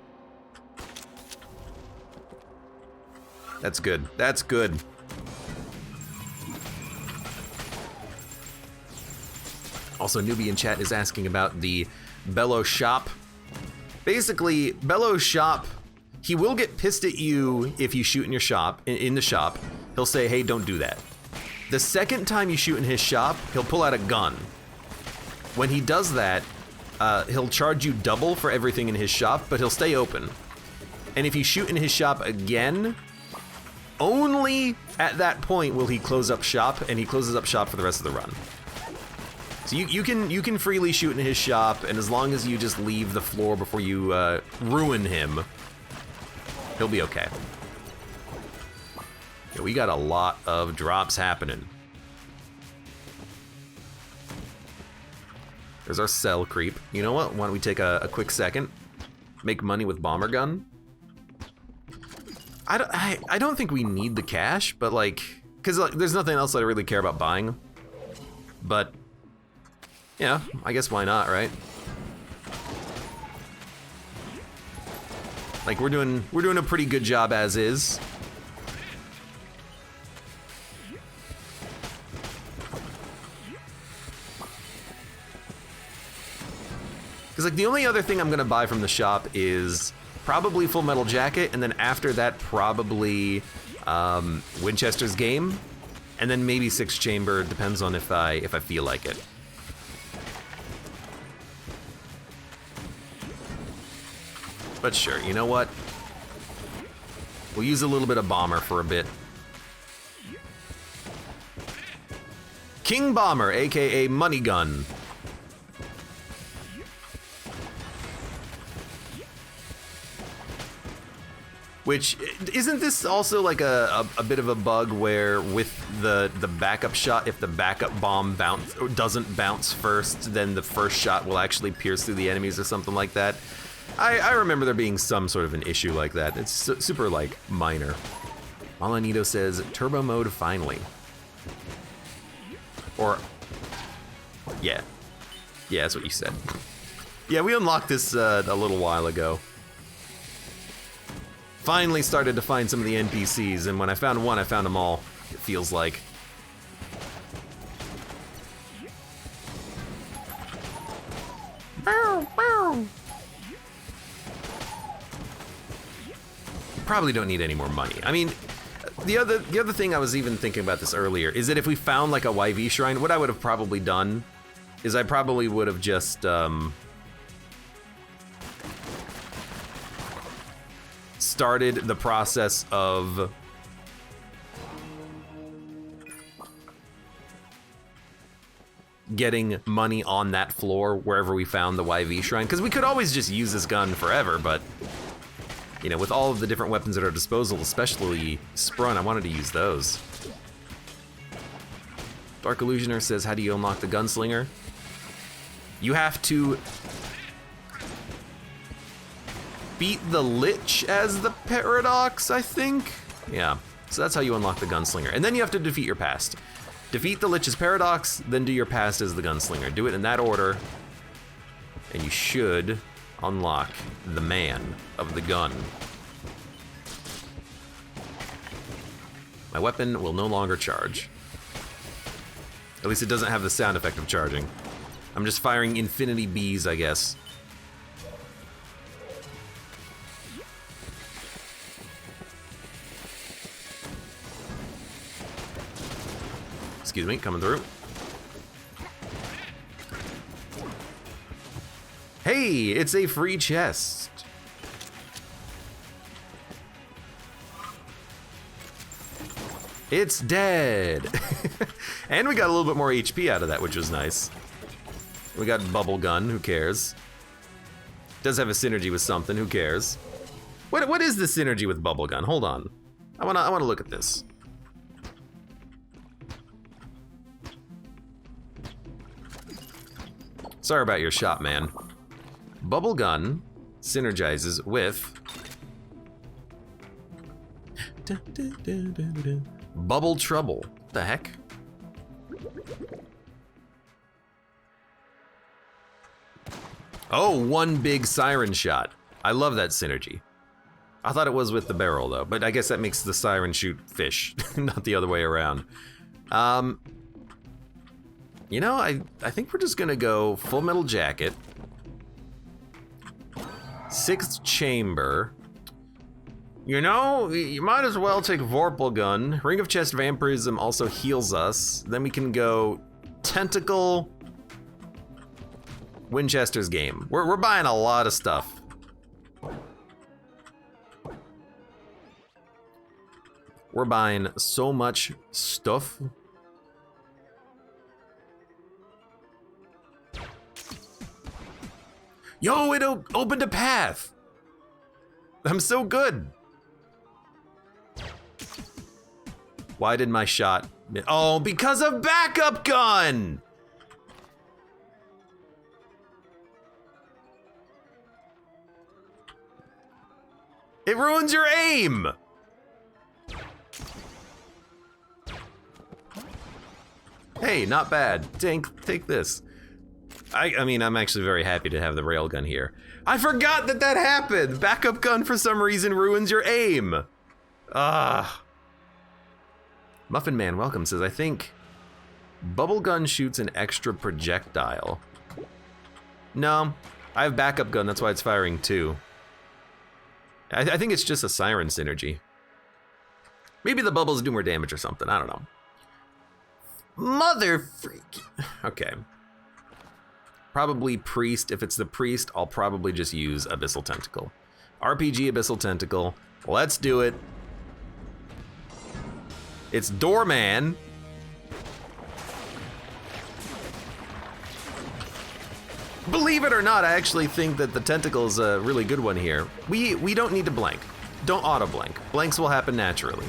That's good. That's good. Also, Newbie in chat is asking about the Bellow Shop. Basically, Bellow Shop, he will get pissed at you if you shoot in your shop, in the shop. He'll say, hey, don't do that. The second time you shoot in his shop, he'll pull out a gun. When he does that, he'll charge you double for everything in his shop, but he'll stay open. And if you shoot in his shop again, only at that point will he close up shop, and he closes up shop for the rest of the run. So you can freely shoot in his shop, and as long as you just leave the floor before you ruin him, he'll be okay. Yeah, we got a lot of drops happening. There's our cell creep. You know what? Why don't we take a quick second, make money with Bomber Gun? I don't think we need the cash, but like, cause like, there's nothing else that I really care about buying. But yeah, I guess why not, right? Like we're doing a pretty good job as is. Because like the only other thing I'm gonna buy from the shop is probably Full Metal Jacket, and then after that probably Winchester's Game, and then maybe 6 Chamber, depends on if I feel like it. But sure, you know what? We'll use a little bit of Bomber for a bit. King Bomber, aka Money Gun. Which, isn't this also like a bit of a bug where with the backup shot, if the backup bomb doesn't bounce first, then the first shot will actually pierce through the enemies or something like that? I remember there being some sort of an issue like that. It's super, like, minor. Malanito says, Turbo Mode finally. Or, yeah. Yeah, that's what you said. Yeah, we unlocked this a little while ago. Finally started to find some of the NPCs, and when I found one, I found them all, it feels like. Probably don't need any more money. I mean, the other thing I was even thinking about this earlier is that if we found like a YV shrine, what I would have probably done is I probably would have just started the process of getting money on that floor wherever we found the YV shrine, because we could always just use this gun forever, but you know, with all of the different weapons at our disposal, especially Sprun, I wanted to use those. Dark Illusioner says, how do you unlock the Gunslinger? You have to beat the Lich as the Paradox, I think? Yeah, so that's how you unlock the Gunslinger. And then you have to defeat your past. Defeat the Lich's Paradox, then do your past as the Gunslinger. Do it in that order, and you should unlock the man of the gun. My weapon will no longer charge. At least it doesn't have the sound effect of charging. I'm just firing infinity bees, I guess. Excuse me, coming through. Hey, it's a free chest. It's dead. And we got a little bit more HP out of that, which was nice. We got Bubble Gun, who cares? Does have a synergy with something, who cares? What is the synergy with Bubble Gun? Hold on. I wanna look at this. Sorry about your shot, man. Bubble Gun synergizes with Bubble Trouble. What the heck? Oh, one big siren shot. I love that synergy. I thought it was with the barrel though, but I guess that makes the siren shoot fish, not the other way around. You know, I think we're just gonna go Full Metal Jacket, 6th Chamber. You know, you might as well take Vorpal Gun. Ring of Chest Vampirism also heals us. Then we can go Tentacle, Winchester's Game. We're buying a lot of stuff. We're buying so much stuff. Yo, it opened a path. I'm so good. Why did my shot... Oh, because of backup gun! It ruins your aim! Hey, not bad. Take this. I mean, I'm actually very happy to have the railgun here. I forgot that happened! Backup gun, for some reason, ruins your aim! Ah. Muffin Man Welcome says, I think Bubble Gun shoots an extra projectile. No, I have backup gun, that's why it's firing too. I think it's just a siren synergy. Maybe the bubbles do more damage or something, I don't know. Mother freak. Okay. Probably priest. If it's the priest, I'll probably just use Abyssal Tentacle. RPG Abyssal Tentacle. Let's do it. It's Doorman. Believe it or not, I actually think that the tentacle is a really good one here. We don't need to blank. Don't auto blank. Blanks will happen naturally.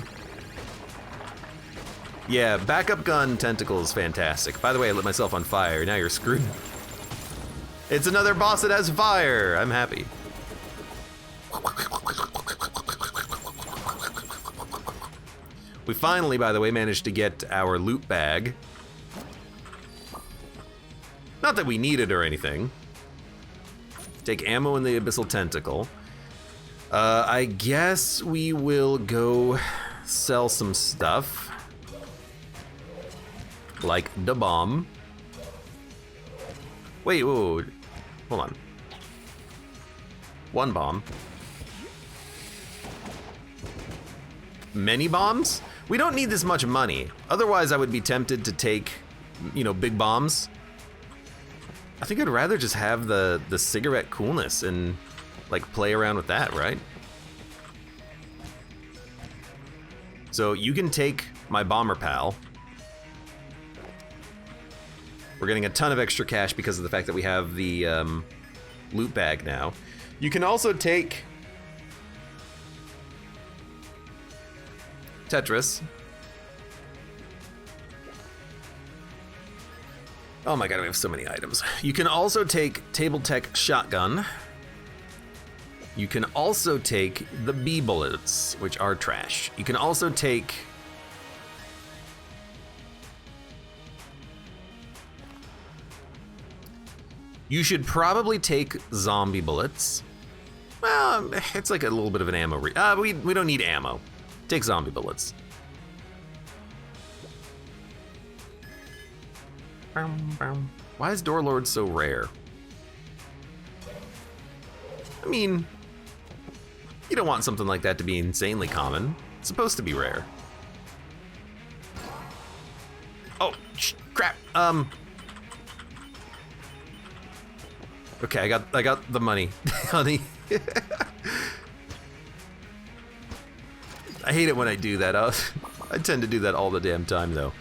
Yeah, backup gun tentacle is fantastic. By the way, I lit myself on fire. Now you're screwed. It's another boss that has fire. I'm happy. We finally, by the way, managed to get our loot bag. Not that we need it or anything. Take ammo in the Abyssal Tentacle. I guess we will go sell some stuff. Like the bomb. Wait, whoa, hold on. One bomb. Many bombs? We don't need this much money. Otherwise, I would be tempted to take, you know, big bombs. I think I'd rather just have the cigarette coolness and like play around with that, right? So you can take my bomber pal. We're getting a ton of extra cash because of the fact that we have the loot bag now. You can also take Tetris. Oh my god, we have so many items. You can also take Table Tech Shotgun. You can also take the B bullets, which are trash. You can also take... You should probably take zombie bullets. Well, it's like a little bit of an ammo we don't need ammo. Take zombie bullets. Why is Doorlord so rare? I mean, you don't want something like that to be insanely common. It's supposed to be rare. Oh, crap. Okay, I got the money, honey. I hate it when I do that. I tend to do that all the damn time, though.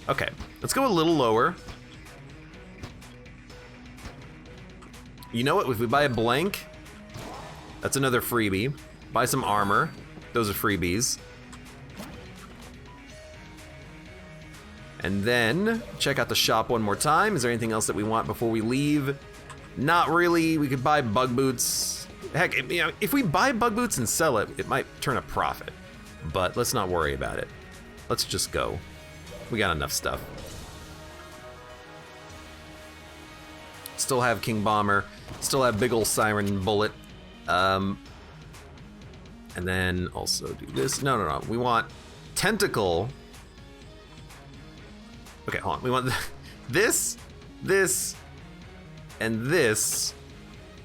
Okay, let's go a little lower. You know what? If we buy a blank, that's another freebie. Buy some armor. Those are freebies. And then check out the shop one more time. Is there anything else that we want before we leave? Not really. We could buy bug boots. Heck, you know, if we buy bug boots and sell it, it might turn a profit. But let's not worry about it. Let's just go. We got enough stuff. Still have King Bomber. Still have big ol' Siren Bullet. And then also do this. No. We want Tentacle. Okay, hold on. We want this, and this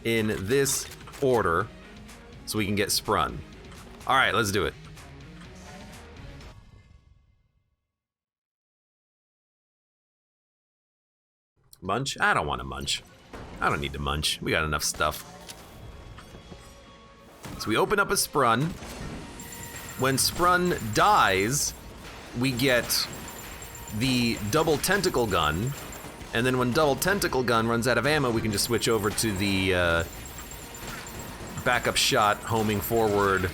in this order so we can get Sprung. All right, let's do it. Munch? I don't want to munch. I don't need to munch. We got enough stuff. So we open up a Sprung. When Sprung dies, we get the double tentacle gun. And then when double tentacle gun runs out of ammo, we can just switch over to the backup shot, homing forward,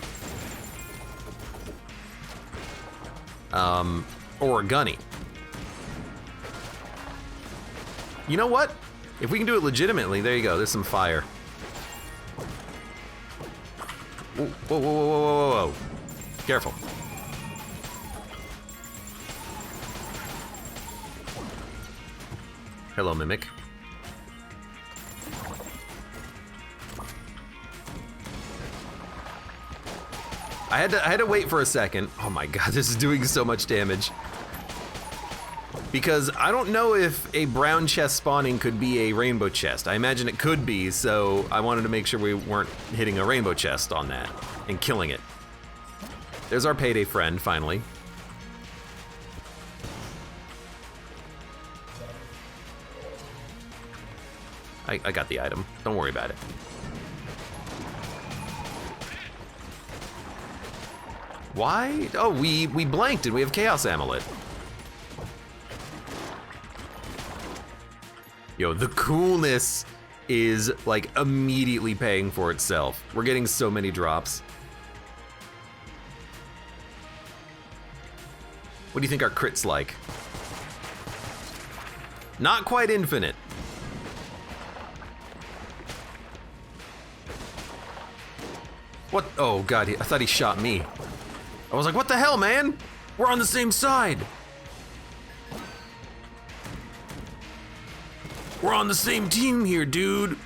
or gunny. You know what? If we can do it legitimately, there you go. There's some fire. Whoa. Careful. Hello, Mimic. I had to wait for a second. Oh my god, this is doing so much damage. Because I don't know if a brown chest spawning could be a rainbow chest. I imagine it could be, so I wanted to make sure we weren't hitting a rainbow chest on that and killing it. There's our payday friend, finally. I got the item. Don't worry about it. Why? Oh, we blanked and we have Chaos Amulet. Yo, the coolness is like immediately paying for itself. We're getting so many drops. What do you think our crit's like? Not quite infinite. What? Oh God, I thought he shot me. I was like, what the hell, man? We're on the same side. We're on the same team here, dude.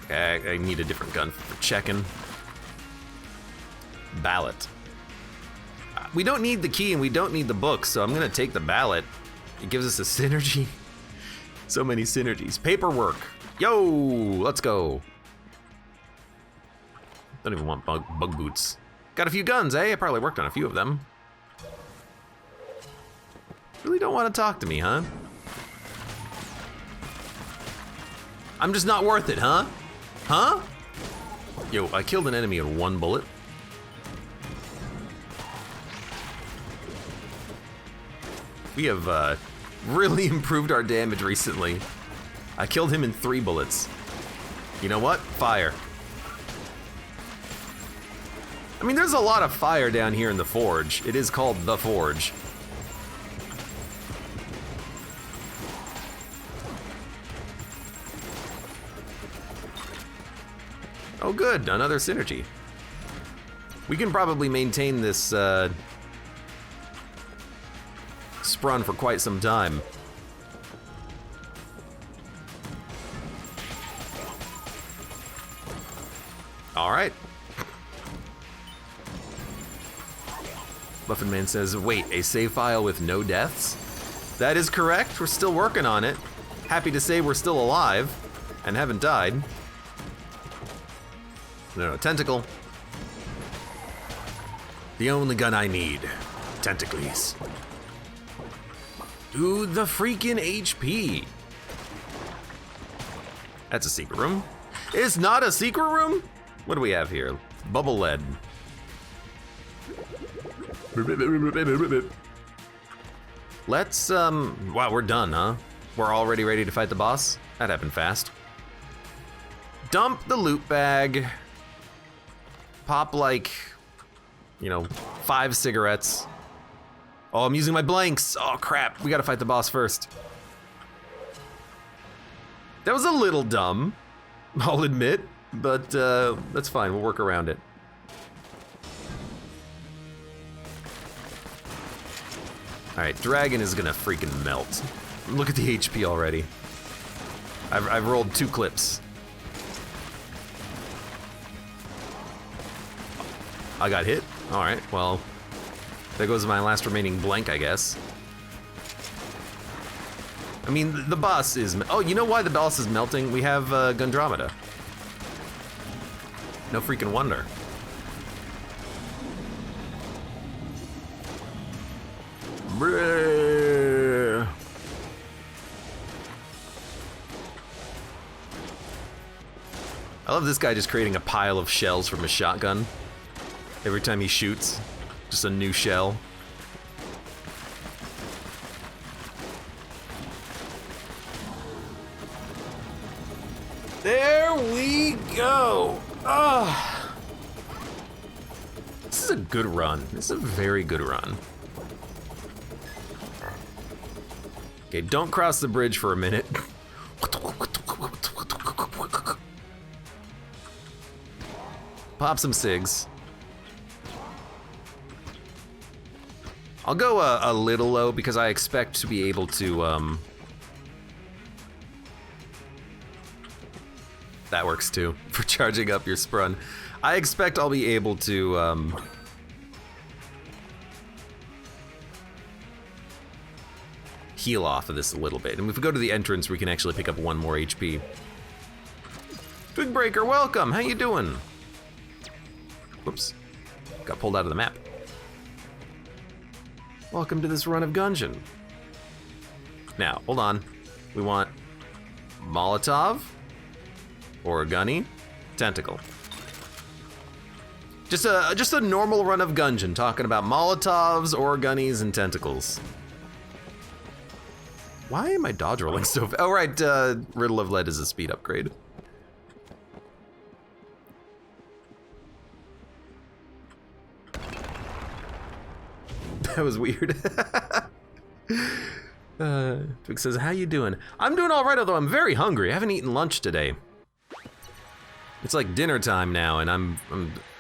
Okay, I need a different gun for checking. Ballot. We don't need the key and we don't need the book, so I'm gonna take the ballot. It gives us a synergy. So many synergies. Paperwork. Yo, let's go. Don't even want bug boots. Got a few guns, eh? I probably worked on a few of them. Really don't want to talk to me, huh? I'm just not worth it, huh? Huh? Yo, I killed an enemy in one bullet. We have really improved our damage recently. I killed him in 3 bullets. You know what? Fire. I mean, there's a lot of fire down here in the Forge. It is called the Forge. Oh good, another synergy. We can probably maintain this sprun for quite some time. All right. Muffin Man says, wait, a save file with no deaths? That is correct, we're still working on it. Happy to say we're still alive and haven't died. No, tentacle. The only gun I need. Tentacles. Dude, the freaking HP. That's a secret room. It's not a secret room? What do we have here? Bubble lead. Let's, wow, we're done, huh? We're already ready to fight the boss? That happened fast. Dump the loot bag. Pop like, you know, 5 cigarettes. Oh, I'm using my blanks. Oh crap, we gotta fight the boss first. That was a little dumb, I'll admit, but that's fine, we'll work around it. All right, dragon is gonna freaking melt. Look at the HP already. I've rolled 2 clips. I got hit? All right, well, there goes my last remaining blank, I guess. I mean, the boss is, oh, you know why the boss is melting? We have Gundramada. No freaking wonder. Brrr. I love this guy just creating a pile of shells from his shotgun. Every time he shoots, just a new shell. There we go. Ah, this is a good run. This is a very good run. Okay, don't cross the bridge for a minute. Pop some cigs. I'll go a little low because I expect to be able to, that works too, for charging up your sprun. I expect I'll be able to, heal off of this a little bit. And if we go to the entrance, we can actually pick up 1 more HP. Twig Breaker, welcome. How you doing? Whoops. Got pulled out of the map. Welcome to this run of Gungeon. Now, hold on. We want Molotov, or Gunny, Tentacle. Just a normal run of Gungeon, talking about Molotovs, or Gunnies, and Tentacles. Why am I dodge rolling so fast? Oh right, Riddle of Lead is a speed upgrade. That was weird. Twig says, how you doing? I'm doing all right, although I'm very hungry. I haven't eaten lunch today. It's like dinner time now, and I'm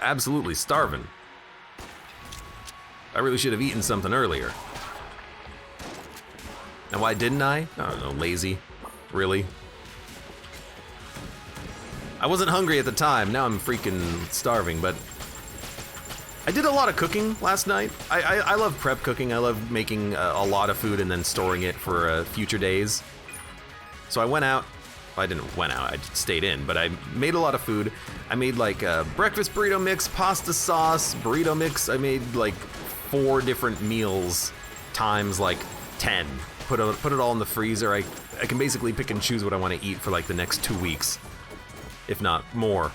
absolutely starving. I really should have eaten something earlier. And why didn't I? I don't know, lazy. Really? I wasn't hungry at the time, now I'm freaking starving, but I did a lot of cooking last night. I love prep cooking. I love making a lot of food and then storing it for future days. So I went out. Well, I didn't went out, I stayed in, but I made a lot of food. I made like a breakfast burrito mix, pasta sauce, burrito mix. I made like 4 different meals times like 10. Put it all in the freezer. I can basically pick and choose what I want to eat for like the next 2 weeks, if not more.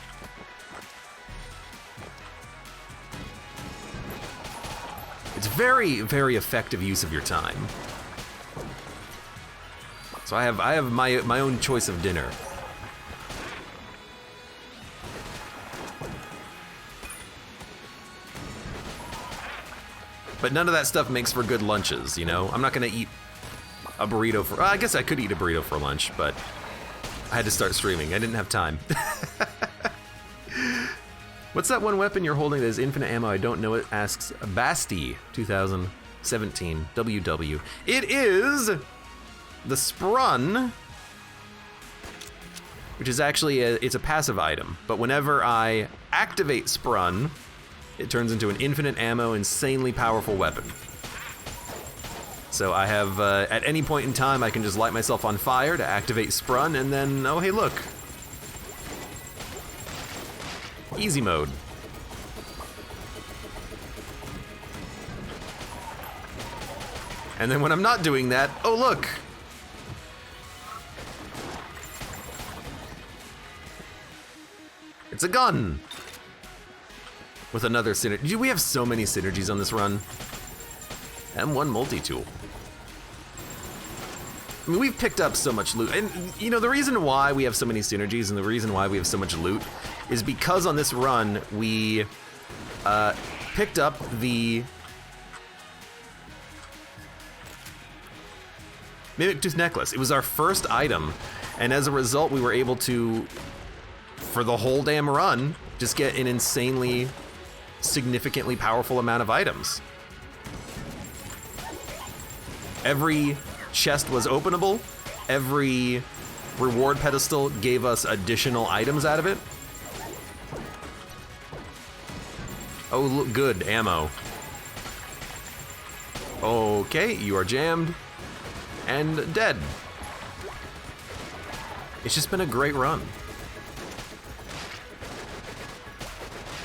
It's very, very effective use of your time. So I have my own choice of dinner. But none of that stuff makes for good lunches, you know? I'm not gonna eat a burrito for, I guess I could eat a burrito for lunch, but I had to start streaming. I didn't have time. What's that one weapon you're holding that is infinite ammo? I don't know it, asks Basti 2017 WW. It is the Sprun, which is actually it's a passive item, but whenever I activate Sprun, it turns into an infinite ammo, insanely powerful weapon. So I have, at any point in time, I can just light myself on fire to activate Sprun, and then, oh hey look. Easy mode. And then when I'm not doing that, oh look. It's a gun. With another synergy. We have so many synergies on this run. M1 multi-tool. I mean, we've picked up so much loot. And, you know, the reason why we have so many synergies and the reason why we have so much loot is because on this run, we picked up the Mimic Tooth Necklace. It was our first item, and as a result, we were able to, for the whole damn run, just get an insanely, significantly powerful amount of items. Every chest was openable. Every reward pedestal gave us additional items out of it. Oh, look, good, ammo. Okay, you are jammed and dead. It's just been a great run.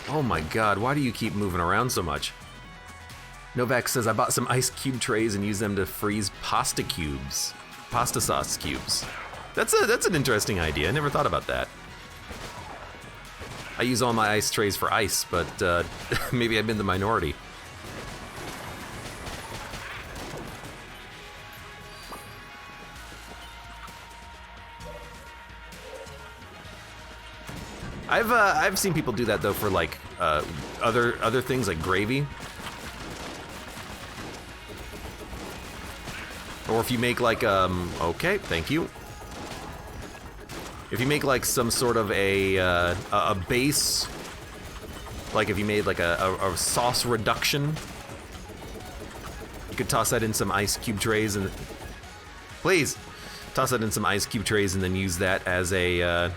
Oh my god, why do you keep moving around so much? Novak says, I bought some ice cube trays and used them to freeze pasta cubes. Pasta sauce cubes. That's an interesting idea, I never thought about that. I use all my ice trays for ice, but maybe I've been the minority. I've seen people do that though for like other things like gravy. Or if you make like okay, thank you. If you make like some sort of a base, like if you made like a sauce reduction, you could toss that in some ice cube trays and please toss that in some ice cube trays and then use that as a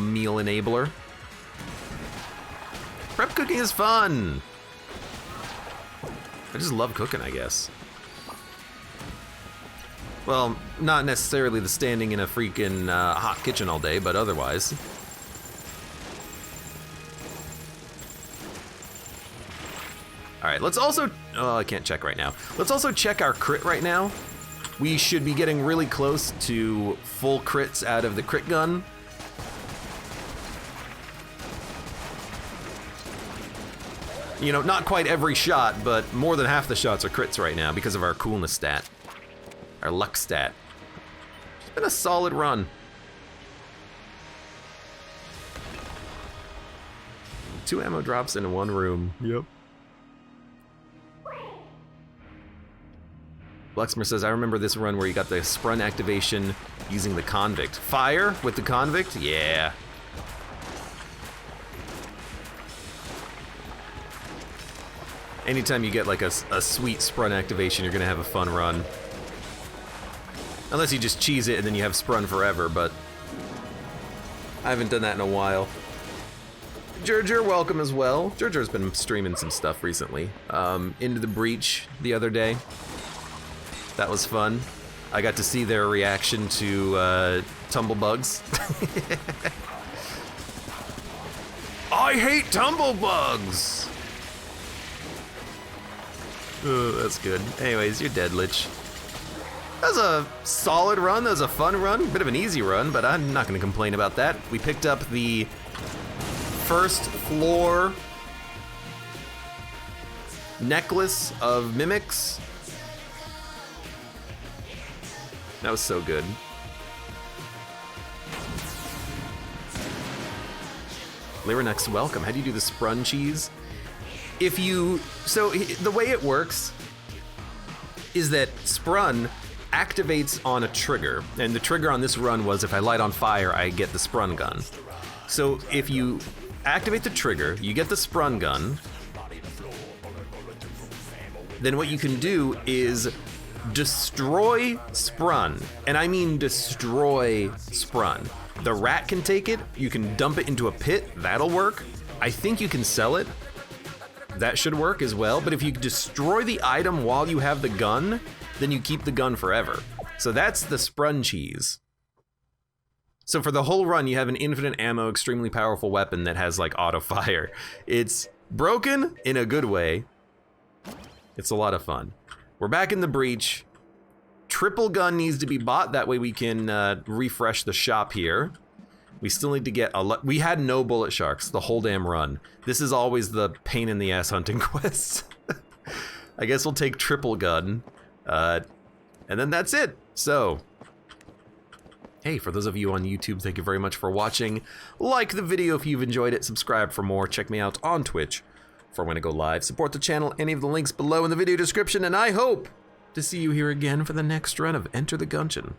meal enabler. Prep cooking is fun. I just love cooking, I guess. Well, not necessarily the standing in a freaking hot kitchen all day, but otherwise. All right, let's also, oh, I can't check right now. Let's also check our crit right now. We should be getting really close to full crits out of the crit gun. You know, not quite every shot, but more than half the shots are crits right now because of our coolness stat. Our luck stat. It's been a solid run. 2 ammo drops in 1 room. Yep. Luxmer says, I remember this run where you got the sprun activation using the convict. Fire with the convict? Yeah. Anytime you get like a sweet sprun activation, you're gonna have a fun run. Unless you just cheese it and then you have sprun forever, but I haven't done that in a while. Jurger, welcome as well. Jurger's been streaming some stuff recently. Into the Breach the other day. That was fun. I got to see their reaction to tumblebugs. I hate tumblebugs! Oh, that's good. Anyways, you're dead, Lich. That was a solid run, that was a fun run, bit of an easy run, but I'm not gonna complain about that. We picked up the first floor necklace of mimics. That was so good. Lyrinex, welcome. How do you do the sprun cheese? If you, so the way it works is that sprun activates on a trigger, and the trigger on this run was if I light on fire, I get the sprun gun. So if you activate the trigger, you get the sprun gun, then what you can do is destroy sprun, and I mean destroy sprun. The rat can take it, you can dump it into a pit, that'll work. I think you can sell it, that should work as well, but if you destroy the item while you have the gun, then you keep the gun forever. So that's the sprun cheese. So for the whole run, you have an infinite ammo, extremely powerful weapon that has like auto fire. It's broken in a good way. It's a lot of fun. We're back in the Breach. Triple gun needs to be bought, that way we can refresh the shop here. We still need to get a lot. We had no bullet sharks the whole damn run. This is always the pain in the ass hunting quest. I guess we'll take triple gun, and then that's it. So, hey, for those of you on YouTube, thank you very much for watching. Like the video if you've enjoyed it, subscribe for more, check me out on Twitch for when I go live. Support the channel, any of the links below in the video description, and I hope to see you here again for the next run of Enter the Gungeon.